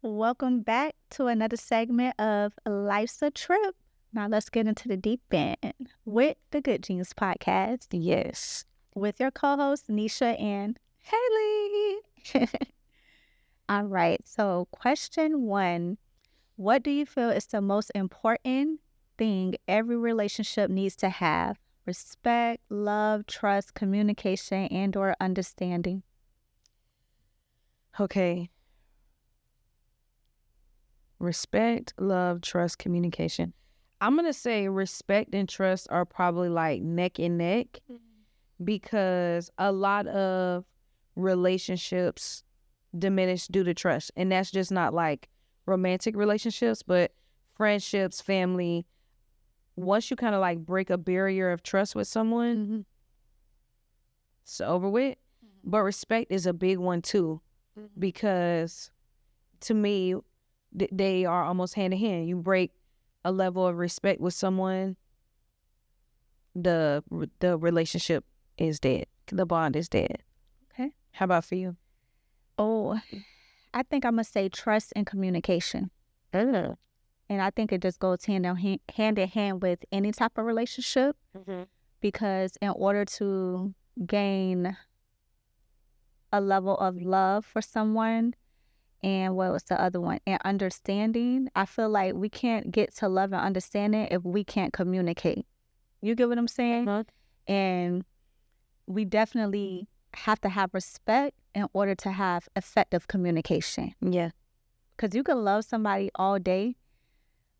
Welcome back to another segment of Life's a Trip. Now let's get into the deep end with the Good Genes podcast Yes. with your co-hosts Necia and Hailey. All right, so question 1. What do you feel is the most important thing every relationship needs to have? Respect, love, trust, communication, and or understanding. Okay. Respect, love, trust, communication. I'm going to say respect and trust are probably like neck and neck because a lot of relationships diminish due to trust. And that's just not like romantic relationships, but friendships, family. Once you kind of like break a barrier of trust with someone, it's over with. But respect is a big one too, because to me, they are almost hand in hand. You break a level of respect with someone, the relationship is dead. The bond is dead. Okay. How about for you? Oh, I think I'm going to say trust and communication. And I think it just goes hand in hand with any type of relationship because in order to gain a level of love for someone, and what was the other one? And understanding, I feel like we can't get to love and understanding if we can't communicate. You get what I'm saying? And we definitely have to have respect in order to have effective communication. Yeah. Because you can love somebody all day,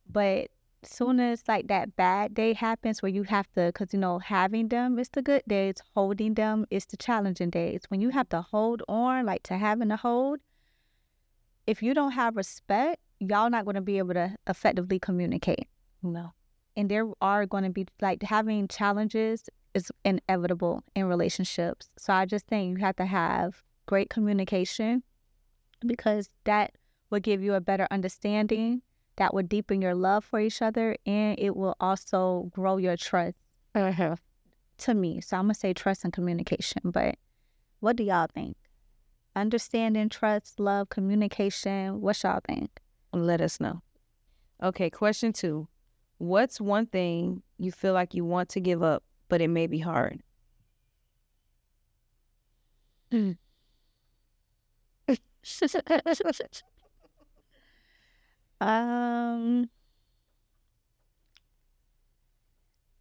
but soon as like that bad day happens where you have to, because having them is the good days, holding them is the challenging days. When you have to hold on, like to having to hold, if you don't have respect, y'all not going to be able to effectively communicate. No. And there are going to be like having challenges is inevitable in relationships. So I just think you have to have great communication because that will give you a better understanding. That will deepen your love for each other, and it will also grow your trust to me. So I'm going to say trust and communication. But what do y'all think? Understanding, trust, love, communication. What y'all think? Let us know. Okay, question 2. What's one thing you feel like you want to give up, but it may be hard? I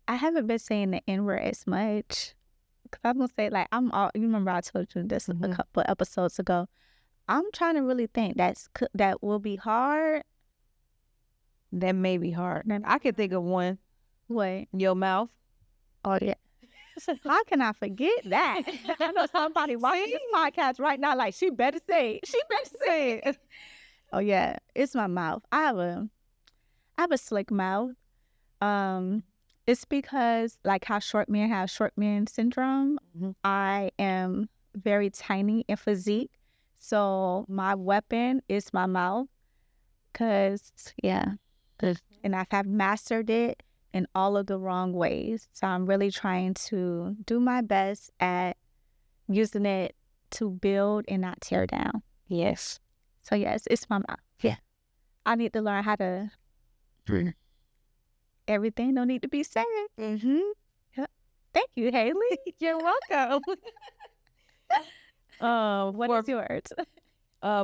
haven't been saying the N-word as much. Cause I'm gonna say like you remember I told you this a couple episodes ago. I'm trying to really think that will be hard. That may be hard. I can think of one. What? Your mouth. Oh yeah. How can I forget that? I know somebody watching this podcast right now like she better say it. She better say it. Oh yeah, it's my mouth. I have a slick mouth. It's because like how short men have short man syndrome. I am very tiny in physique. So my weapon is my mouth. Cause yeah. And I have mastered it in all of the wrong ways. So I'm really trying to do my best at using it to build and not tear down. Yes. So yes, it's my mouth. Yeah. I need to learn how to everything don't need to be said. Yep. Thank you, Hailey. You're welcome. What is yours?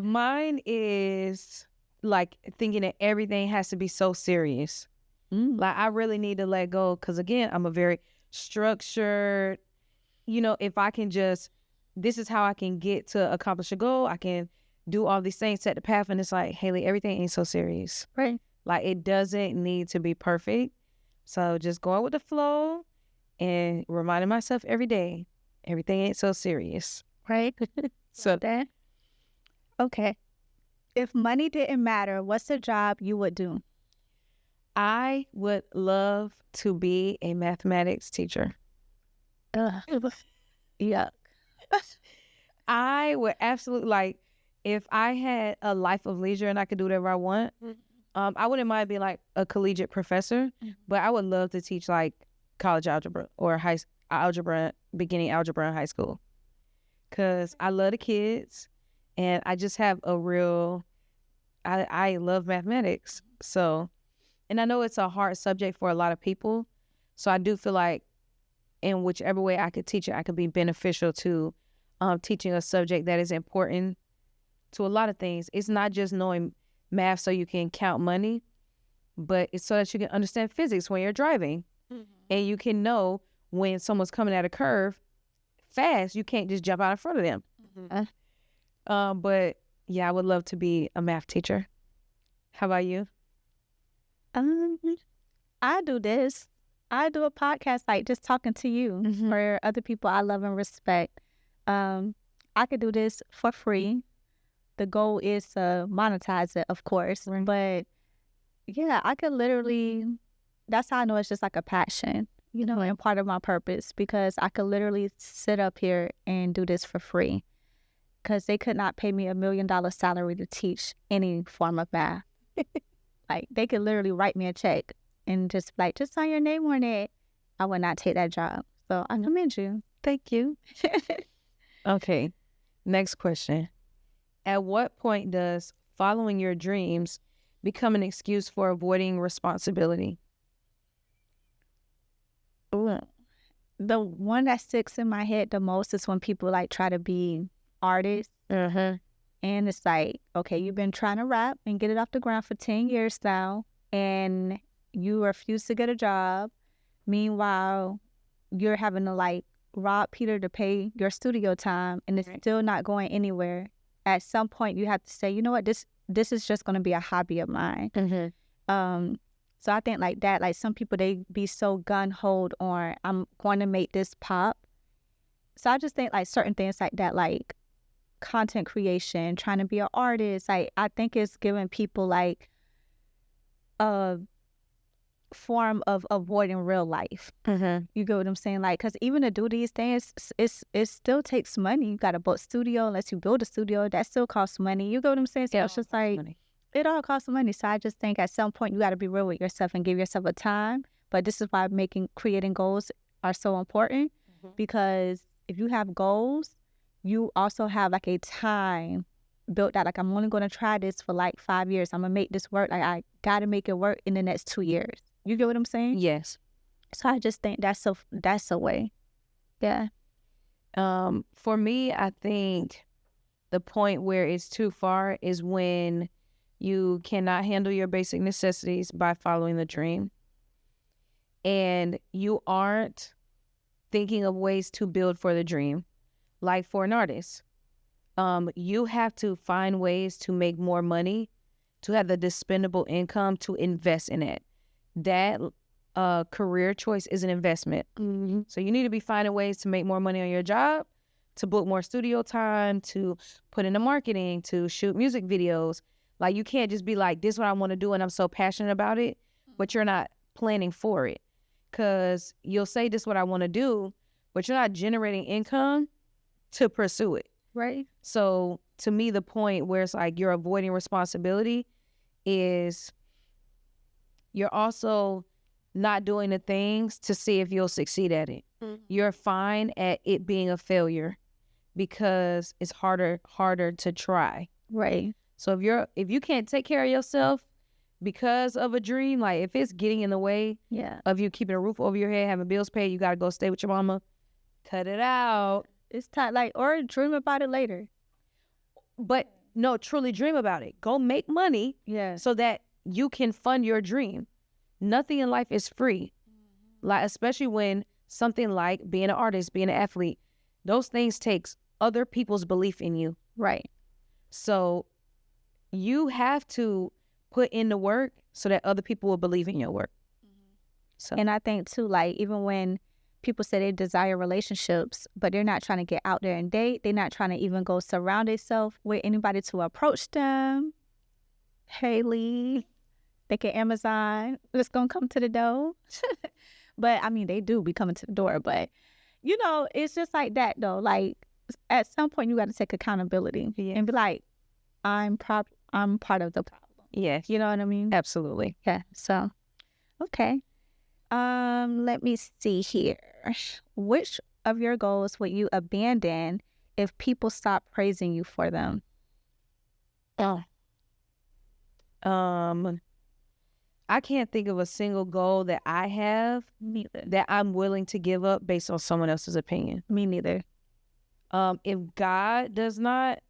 Mine is like thinking that everything has to be so serious. Like I really need to let go because again, I'm a very structured, if I can just, this is how I can get to accomplish a goal. I can do all these things, set the path. And it's like, Hailey, everything ain't so serious. Right. Like it doesn't need to be perfect. So just going with the flow and reminding myself every day, everything ain't so serious. Right. So that. Okay. If money didn't matter, what's the job you would do? I would love to be a mathematics teacher. Yuck. I would absolutely like, if I had a life of leisure and I could do whatever I want, I wouldn't mind being like a collegiate professor, but I would love to teach like college algebra or beginning algebra in high school. Because I love the kids and I just have a real I love mathematics. So, and I know it's a hard subject for a lot of people. So I do feel like in whichever way I could teach it, I could be beneficial to teaching a subject that is important to a lot of things. It's not just knowing math so you can count money, but it's so that you can understand physics when you're driving. And you can know when someone's coming at a curve fast, you can't just jump out in front of them. But yeah, I would love to be a math teacher. How about you? I do this. I do a podcast like just talking to you for other people I love and respect. I could do this for free. The goal is to monetize it, of course. Right. But yeah, I could literally, that's how I know it's just like a passion, you know, and part of my purpose, because I could literally sit up here and do this for free, because they could not pay me $1 million salary to teach any form of math. Like, they could literally write me a check and just like, just sign your name on it. I would not take that job. So I commend you. Thank you. Okay. Next question. At what point does following your dreams become an excuse for avoiding responsibility? Ooh. The one that sticks in my head the most is when people like try to be artists. And it's like, okay, you've been trying to rap and get it off the ground for 10 years now, and you refuse to get a job. Meanwhile, you're having to like rob Peter to pay your studio time, and it's still not going anywhere. At some point, you have to say, you know what, this is just going to be a hobby of mine. So I think like that, like some people, they be so gun-ho on, I'm going to make this pop. So I just think like certain things like that, like content creation, trying to be an artist, like I think it's giving people like a form of avoiding real life. You get what I'm saying? Like, because even to do these things, it still takes money. You got to book studio. Unless you build a studio, that still costs money. You get what I'm saying? So it's just like, it all costs money. So I just think at some point you got to be real with yourself and give yourself a time. But this is why creating goals are so important, because if you have goals, you also have like a time built out. Like, I'm only going to try this for like 5 years. I'm going to make this work. Like, I got to make it work in the next 2 years. You get what I'm saying? Yes. So I just think that's a way. Yeah. For me, I think the point where it's too far is when you cannot handle your basic necessities by following the dream, and you aren't thinking of ways to build for the dream. Like for an artist, you have to find ways to make more money, to have the dispendable income to invest in it. That career choice is an investment. So you need to be finding ways to make more money on your job, to book more studio time, to put into marketing, to shoot music videos. Like, you can't just be like, this is what I want to do and I'm so passionate about it, but you're not planning for it. Because you'll say this is what I want to do, but you're not generating income to pursue it. Right. So to me, the point where it's like you're avoiding responsibility is you're also not doing the things to see if you'll succeed at it. You're fine at it being a failure because it's harder to try. Right. So if you can't take care of yourself because of a dream, like if it's getting in the way of you keeping a roof over your head, having bills paid, you got to go stay with your mama, cut it out. It's time, like, or dream about it later. But no, truly dream about it. Go make money so that you can fund your dream. Nothing in life is free. Like, especially when something like being an artist, being an athlete, those things takes other people's belief in you. Right. So you have to put in the work so that other people will believe in your work. So, and I think too, like, even when people say they desire relationships, but they're not trying to get out there and date, they're not trying to even go surround themselves with anybody to approach them. Hailey, think of Amazon, it's gonna come to the door. But I mean, they do be coming to the door, but you know, it's just like that though. Like, at some point you got to take accountability and be like, I'm part of the problem. Yes. You know what I mean? Absolutely. Yeah. So, okay. Let me see here. Which of your goals would you abandon if people stop praising you for them? I can't think of a single goal that I have Neither. that I'm willing to give up based on someone else's opinion. Me neither. If God does not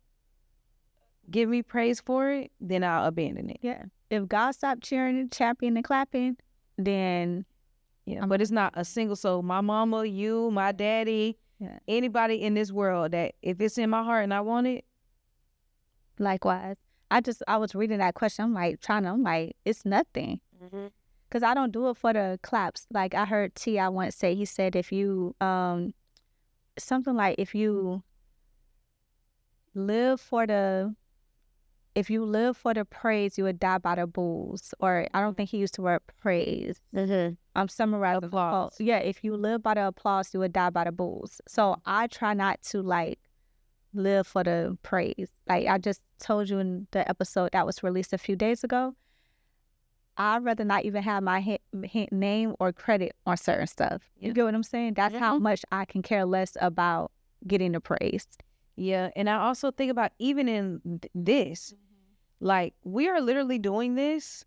give me praise for it, then I'll abandon it. Yeah. If God stopped cheering, championing, and clapping, then Yeah. But it's not a single soul. My mama, you, my daddy, anybody in this world that if it's in my heart and I want it. Likewise. I was reading that question. I'm like, it's nothing. Because I don't do it for the claps. Like I heard T.I. once say, he said, if you, something like if you live for the praise, you would die by the bulls. Or I don't think he used the word praise. I'm summarizing. Applause. Yeah, if you live by the applause, you would die by the bulls. So I try not to like live for the praise. Like I just told you in the episode that was released a few days ago, I'd rather not even have my name or credit on certain stuff. You get what I'm saying? That's how much I can care less about getting the praise. Yeah, and I also think about even in this, like we are literally doing this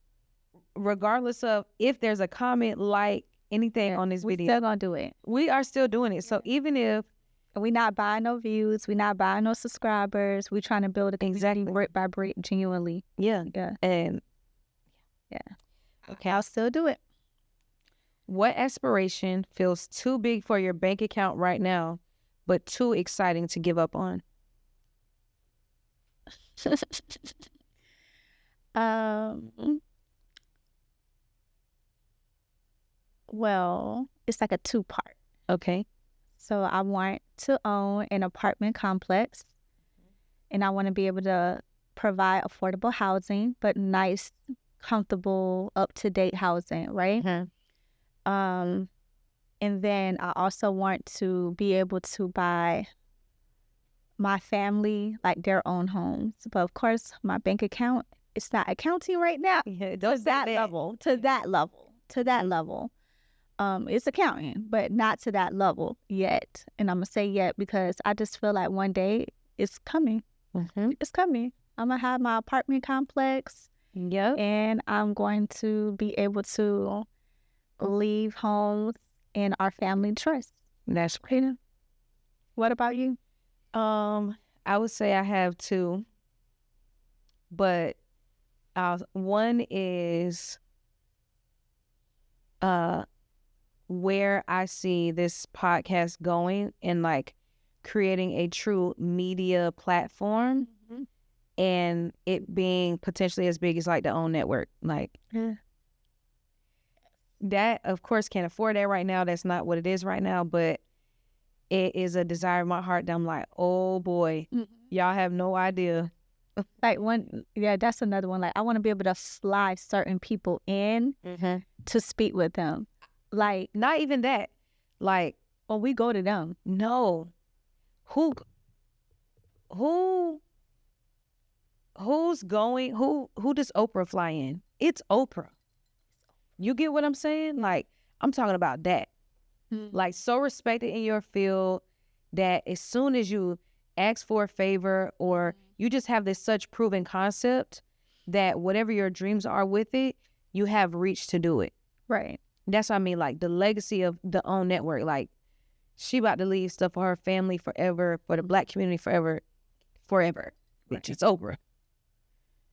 regardless of if there's a comment, like anything on this video. We're still gonna do it. We are still doing it. So even if we're not buying no views, we're not buying no subscribers, we're trying to build a community brick by brick, genuinely. Yeah. And okay, I'll still do it. What aspiration feels too big for your bank account right now, but too exciting to give up on? Well, it's like a two-part. Okay. So I want to own an apartment complex, and I want to be able to provide affordable housing, but nice, comfortable, up-to-date housing, right? And then I also want to be able to buy my family like their own homes. But of course, my bank account, it's not accounting right now. Yeah, to that level. It's accounting, but not to that level yet. And I'm gonna say yet because I just feel like one day it's coming. It's coming. I'm gonna have my apartment complex. Yep. And I'm going to be able to leave homes in our family trust. That's great. What about you? I would say I have two, but one is where I see this podcast going and like creating a true media platform and it being potentially as big as like the OWN network. Like that, of course, can't afford that right now. That's not what it is right now, but it is a desire in my heart that I'm like, oh boy, y'all have no idea. Like that's another one. Like I want to be able to fly certain people in to speak with them. Like not even that. Like, or we go to them. No. Who's going? Who does Oprah fly in? It's Oprah. You get what I'm saying? Like, I'm talking about that. Like, so respected in your field that as soon as you ask for a favor or you just have this such proven concept that whatever your dreams are with it, you have reach to do it. Right. That's what I mean. Like, the legacy of the OWN network, like, she about to leave stuff for her family forever, for the Black community forever. Right. Bitch, it's Oprah.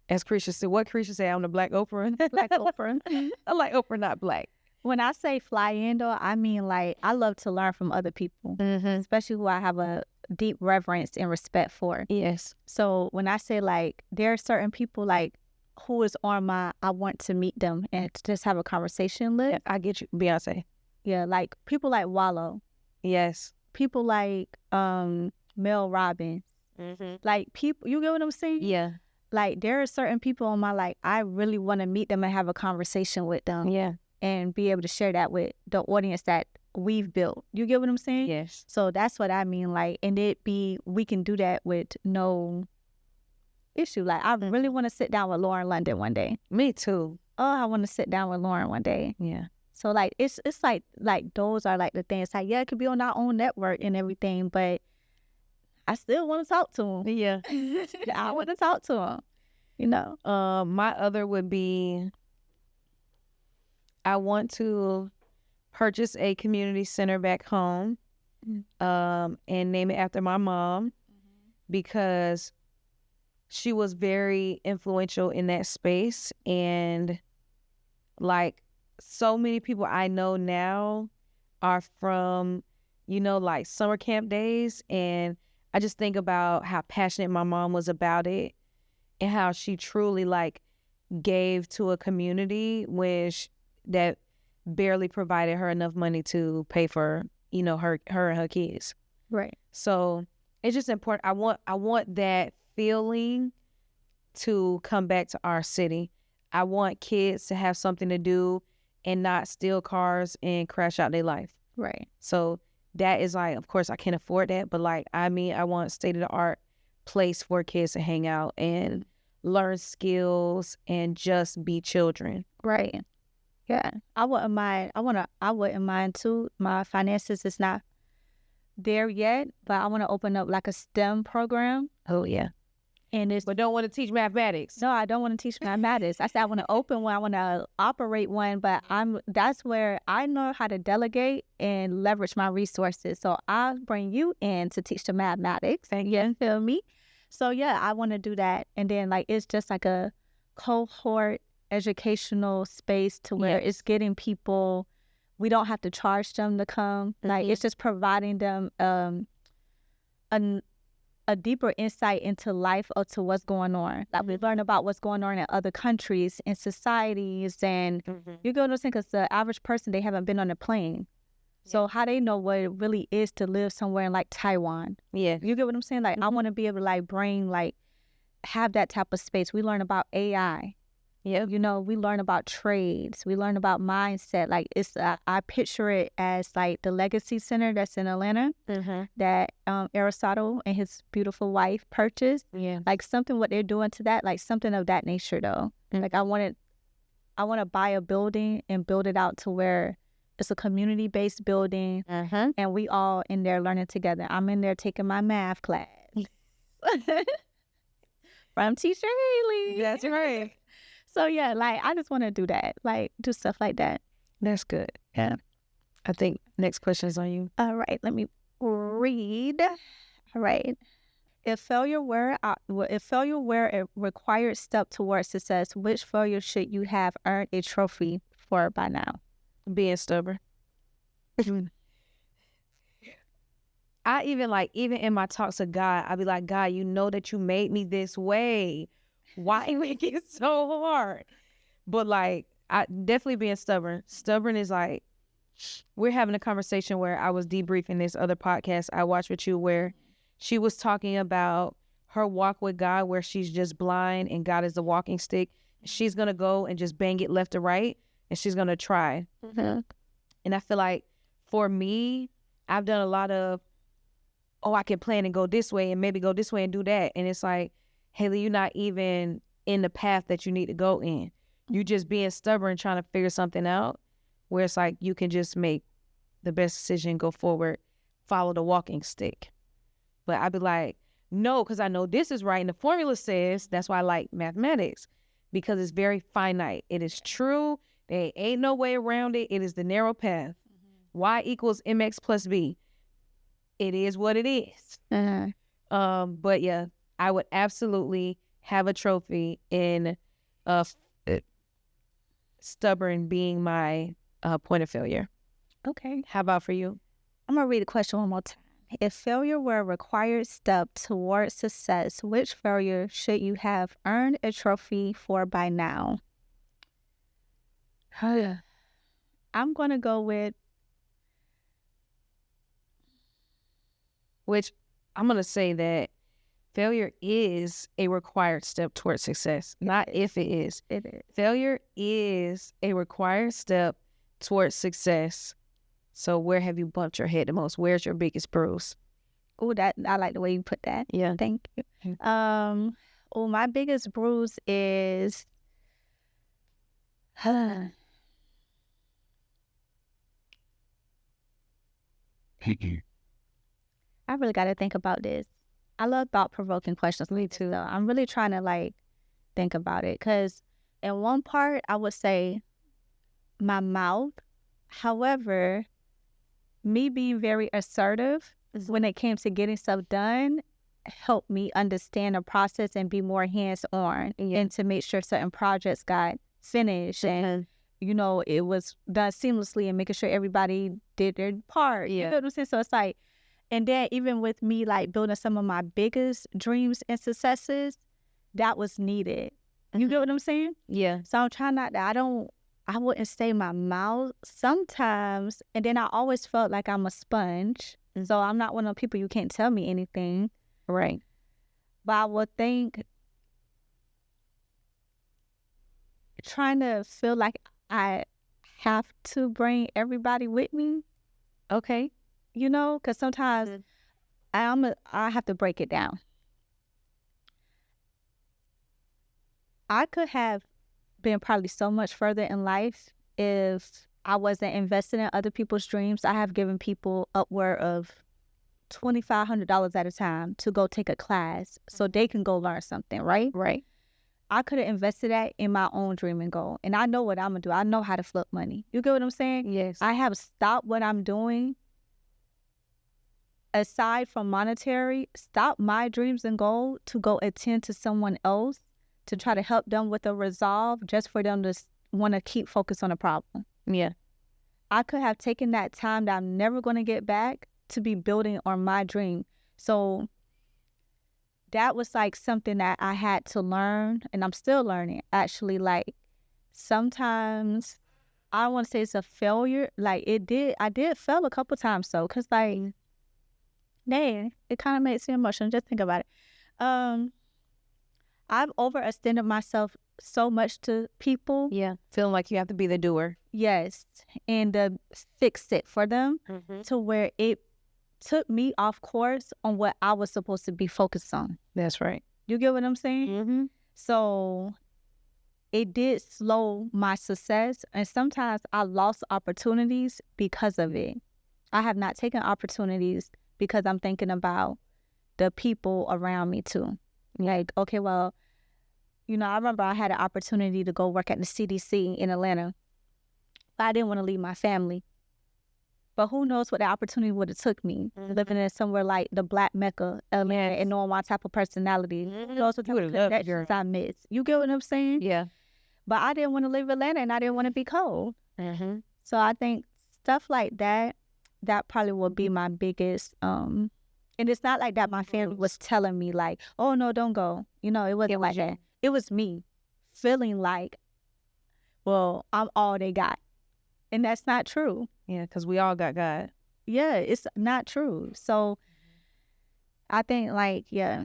As Krisha said, what Krisha said, I'm the Black Oprah. Black Oprah. I like Oprah, not Black. When I say fly in, though, I mean, like, I love to learn from other people, especially who I have a deep reverence and respect for. Yes. So when I say, like, there are certain people, like, who is on my, I want to meet them and to just have a conversation with. Yeah, I get you. Beyonce. Yeah, like, people like Wallow. Yes. People like Mel Robbins. Like, people, you get what I'm saying? Yeah. Like, there are certain people on my, like, I really want to meet them and have a conversation with them. Yeah. And be able to share that with the audience that we've built. You get what I'm saying? Yes. So that's what I mean. Like, and we can do that with no issue. Like, I really want to sit down with Lauren London one day. Me too. Oh, I want to sit down with Lauren one day. Yeah. So, like, it's like those are, like, the things. Like, yeah, it could be on our own network and everything, but I still want to talk to him. Yeah. I want to talk to him. you know. My other would be, I want to purchase a community center back home, and name it after my mom, because she was very influential in that space. And like, so many people I know now are from, like summer camp days. And I just think about how passionate my mom was about it, and how she truly like gave to a community that barely provided her enough money to pay for, her and her kids. Right. So it's just important. I want that feeling to come back to our city. I want kids to have something to do and not steal cars and crash out their life. Right. So that is like, of course I can't afford that, but like, I want state of the art place for kids to hang out and learn skills and just be children. Right. Yeah. I wouldn't mind too. My finances is not there yet, but I want to open up like a STEM program. Oh yeah. But don't want to teach mathematics. No, I don't want to teach mathematics. I said I want to open one. I want to operate one, but that's where I know how to delegate and leverage my resources. So I'll bring you in to teach the mathematics. And you feel me? So yeah, I want to do that. And then like, it's just like a cohort educational space to where it's getting people, we don't have to charge them to come. Like, it's just providing them a deeper insight into life or to what's going on. Like, we learn about what's going on in other countries and societies, and you go to think, because the average person, they haven't been on a plane. So how they know what it really is to live somewhere in like Taiwan? Yeah. You get what I'm saying? Like, I want to be able to like have that type of space. We learn about AI. Yeah. We learn about trades. We learn about mindset. Like, I picture it as like the Legacy Center that's in Atlanta that Aristotle and his beautiful wife purchased. Yeah. Like, something what they're doing to that, like something of that nature though. Like, I want to buy a building and build it out to where it's a community-based building, and we all in there learning together. I'm in there taking my math class from Teacher Hailey. That's right. So yeah, like, I just want to do that, like do stuff like that. That's good. Yeah. I think next question is on you. All right, let me read. All right. If failure were a required step towards success, which failure should you have earned a trophy for by now? Being stubborn. I even in my talks to God, I be like, God, you know that you made me this way. Why make it so hard? But like, I definitely being stubborn. Stubborn is like, we're having a conversation where I was debriefing this other podcast I watched with you, where she was talking about her walk with God, where she's just blind and God is the walking stick. She's going to go and just bang it left to right, and she's going to try. And I feel like for me, I've done a lot of, I can plan and go this way and maybe go this way and do that. And it's like, Hailey, you're not even in the path that you need to go in. You just being stubborn, trying to figure something out, where it's like you can just make the best decision, go forward, follow the walking stick. But I'd be like, no, because I know this is right. And the formula says, that's why I like mathematics, because it's very finite. It is true. There ain't no way around it. It is the narrow path. Y equals mx plus b. It is what it is. But yeah, I would absolutely have a trophy in stubborn being my point of failure. Okay. How about for you? I'm going to read the question one more time. If failure were a required step towards success, which failure should you have earned a trophy for by now? I'm going to go with, which I'm going to say that failure is a required step towards success, not if it is. It is. Failure is a required step towards success. So where have you bumped your head the most? Where's your biggest bruise? Oh, that I like the way you put that. Yeah. Thank you. My biggest bruise is I really got to think about this. I love thought-provoking questions. Me too. So I'm really trying to like think about it. Because in one part, I would say my mouth. However, me being very assertive when it came to getting stuff done helped me understand the process and be more hands-on and to make sure certain projects got finished and you know it was done seamlessly and making sure everybody did their part. You know what I'm saying? So it's like, and then even with me like building some of my biggest dreams and successes, that was needed. You get what I'm saying? Yeah. So I'm trying not to, I wouldn't stay my mouth sometimes. And then I always felt like I'm a sponge. So I'm not one of the people you can't tell me anything. Right. But I would think trying to feel like I have to bring everybody with me. Okay. You know, because sometimes I have to break it down. I could have been probably so much further in life if I wasn't invested in other people's dreams. I have given people upward of $2,500 at a time to go take a class so they can go learn something, right? Right. I could have invested that in my own dream and goal. And I know what I'm going to do. I know how to flip money. You get what I'm saying? Yes. I have stopped what I'm doing aside from monetary, stop my dreams and goal to go attend to someone else to try to help them with a resolve just for them to want to keep focused on a problem. Yeah. I could have taken that time that I'm never going to get back to be building on my dream. So that was like something that I had to learn, and I'm still learning. Actually, like sometimes I don't want to say it's a failure. Like I did fail a couple times though, because like, dang, it kind of makes me emotional. Just think about it. I've overextended myself so much to people. Yeah. Feeling like you have to be the doer. Yes. And fix it for them to where it took me off course on what I was supposed to be focused on. That's right. You get what I'm saying? Mm-hmm. So it did slow my success. And sometimes I lost opportunities because of it. I have not taken opportunities because I'm thinking about the people around me too. Like, okay, well, you know, I remember I had an opportunity to go work at the CDC in Atlanta. But I didn't want to leave my family. But who knows what the opportunity would have took me, living in somewhere like the Black Mecca, Atlanta, and knowing my type of personality. Who knows what type of connections I missed. You get what I'm saying? Yeah. But I didn't want to leave Atlanta, and I didn't want to be cold. So I think stuff like that probably will be my biggest, and it's not like that my family was telling me like, oh, no, don't go. You know, it wasn't like that. It was me feeling like, well, I'm all they got. And that's not true. Yeah, because we all got God. Yeah, it's not true. So I think like, yeah,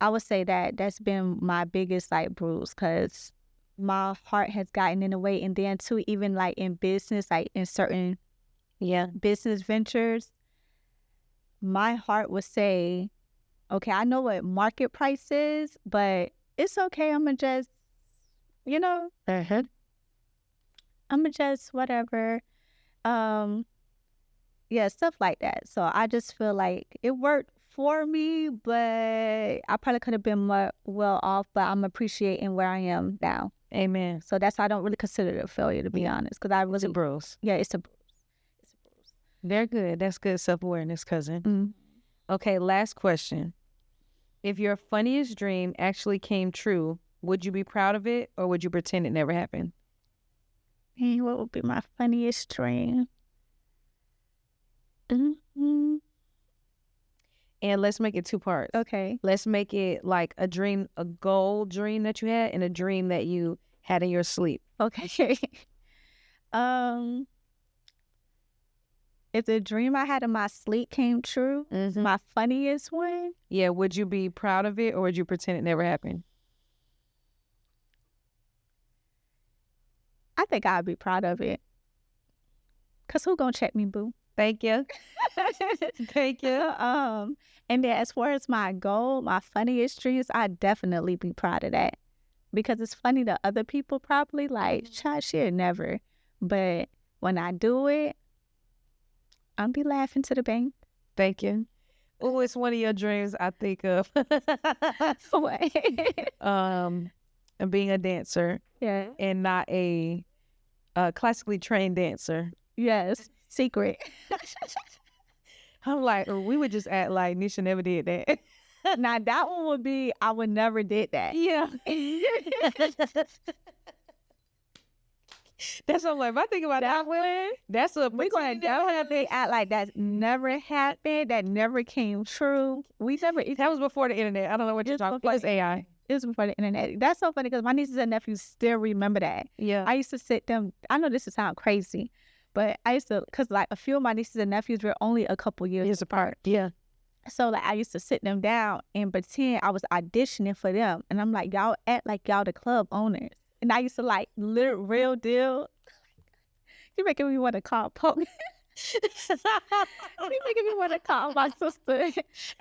I would say that's been my biggest like bruise because my heart has gotten in the way. And then too, even like in business, like in certain business ventures, my heart would say, okay, I know what market price is, but it's okay. I'm going to just, you know, I'm going to just whatever. Yeah, stuff like that. So I just feel like it worked for me, but I probably could have been more well off, but I'm appreciating where I am now. Amen. So that's why I don't really consider it a failure, to be honest. Because I really, it's a bruise. Yeah, it's a bruise. It's a bruise. They're good. That's good self-awareness, cousin. Okay, last question. If your funniest dream actually came true, would you be proud of it or would you pretend it never happened? Hey, what would be my funniest dream? And let's make it 2 parts. Okay. Let's make it like a dream, a goal dream that you had and a dream that you had in your sleep. Okay. If the dream I had in my sleep came true, my funniest one. Yeah, would you be proud of it or would you pretend it never happened? I think I'd be proud of it. Cause who gonna check me, boo? Thank you. Thank you. And then as far as my goal, my funniest dreams, I'd definitely be proud of that. Because it's funny to other people probably like, child, she'll never. But when I do it, I'll be laughing to the bank. Thank you. Oh, it's one of your dreams I think of. being a dancer Yeah. and not a classically trained dancer. Yes. Secret. I'm like, we would just act like Necia never did that. Now that one would be, I would never did that. Yeah. That's what I'm like. If I think about that one, that's a We're going to definitely act like that's never happened, that never came true. That was before the internet. I don't know what you're talking about. It's AI. It was before the internet. That's so funny because my nieces and nephews still remember that. Yeah. I used to sit them, I know this is sound crazy, but I used to, because like a few of my nieces and nephews were only a couple years apart. Yeah. So like I used to sit them down and pretend I was auditioning for them. And I'm like, y'all act like y'all the club owners. And I used to like real deal. You making me want to call Poke. You making me want to call my sister. And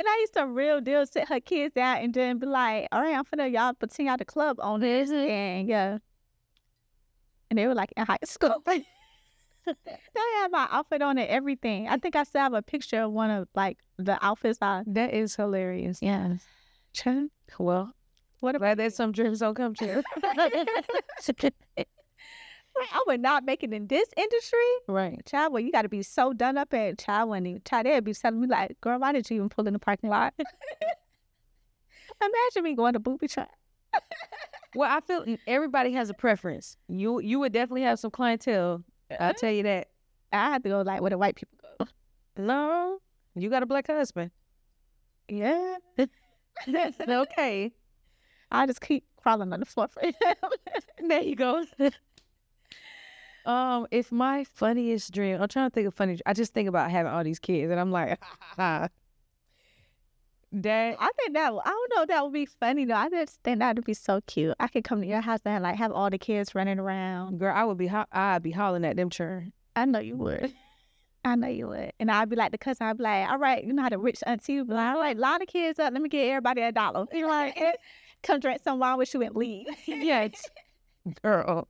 I used to real deal sit her kids down and then be like, all right, I'm finna y'all pretend y'all the club owners. And yeah. And they were like in high school. They had my outfit on and everything. I think I still have a picture of one of like the outfits. That is hilarious. Yeah. Well, What glad that some dreams don't come true. I would not make it in this industry. Right. Child, well, you got to be so done up at child when you child they'd be telling me like, girl, why did you even pull in the parking lot? Imagine me going to booby trap. Well, I feel everybody has a preference. You would definitely have some clientele. I'll tell you that. I had to go like where the white people go. No, you got a black husband. Yeah. Okay. I just keep crawling on the floor for him. There you go. If my funniest dream, I'm trying to think of funny. I just think about having all these kids, and I'm like, that. I think that I don't know if that would be funny though. I just think that would be so cute. I could come to your house and like have all the kids running around. Girl, I'd be hollering at them children. I know you would. I know you would. And I'd be like the cousin. I'd be like, all right, you know how the rich auntie would be like, all right, line the kids up. Let me get everybody $1. You're like, come drink some wine with you and leave. Yeah, girl.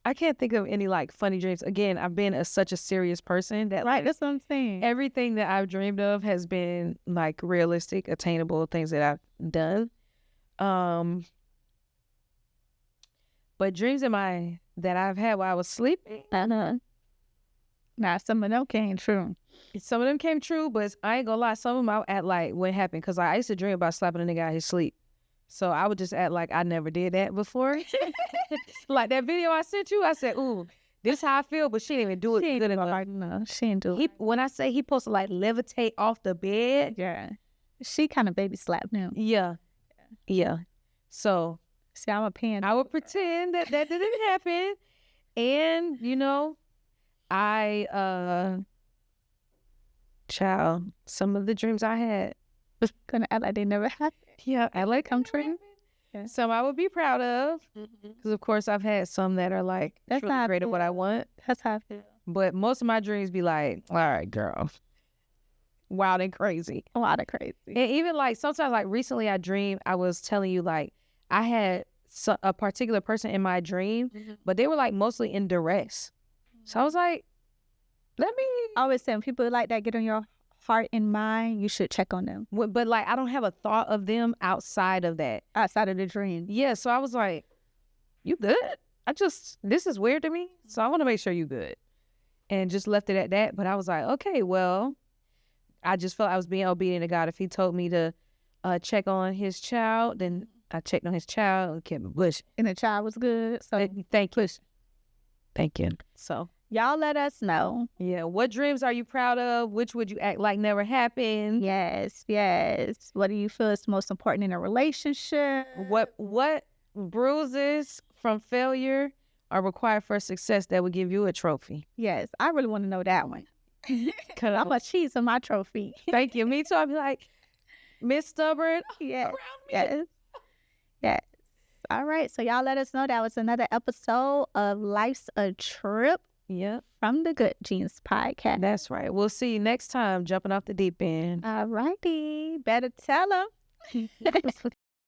I can't think of any like funny dreams. Again, I've been such a serious person that Right, that's what I'm saying. Everything that I've dreamed of has been like realistic, attainable things that I've done. But dreams that I've had while I was sleeping. Nah, some of them came true. Some of them came true, but I ain't gonna lie. Some of them I act like what happened because I used to dream about slapping a nigga out his sleep. So I would just act like I never did that before. Like that video I sent you, I said, ooh, this how I feel, but she didn't even do it good enough. No, she didn't do it. When I say he supposed to like levitate off the bed. Yeah. She kind of baby slapped him. Yeah. So see, I'm a pan. I would pretend that didn't happen. And, you know, child, some of the dreams I had. Gonna act like they never happened. Yeah, I like come true. Yeah. Some I would be proud of, because of course I've had some that are like that's truly not great at what I want. That's how I feel. But most of my dreams be like, all right, girl, wild and crazy. Wild and crazy. And even like sometimes, like recently, I dreamed. I was telling you like I had a particular person in my dream, but they were like mostly in duress. So I was like, I always say when people like that get on your heart and mind, you should check on them. But like I don't have a thought of them outside of that. Outside of the dream. Yeah, so I was like, you good? This is weird to me, so I want to make sure you good. And just left it at that. But I was like, okay, well, I just felt I was being obedient to God. If he told me to check on his child, then I checked on his child and kept it pushing. And the child was good. So thank you. Thank you. So y'all let us know. Yeah. What dreams are you proud of? Which would you act like never happened? Yes. What do you feel is most important in a relationship? What bruises from failure are required for success that would give you a trophy? Yes. I really want to know that one. Because I'm a cheese on my trophy. Thank you. Me too. I'll be like, Miss Stubborn. Yes. Yes. All right. So y'all let us know. That was another episode of Life's a Trip. Yep. From the Good Genes Podcast. That's right. We'll see you next time, jumping off the deep end. All righty. Better tell them.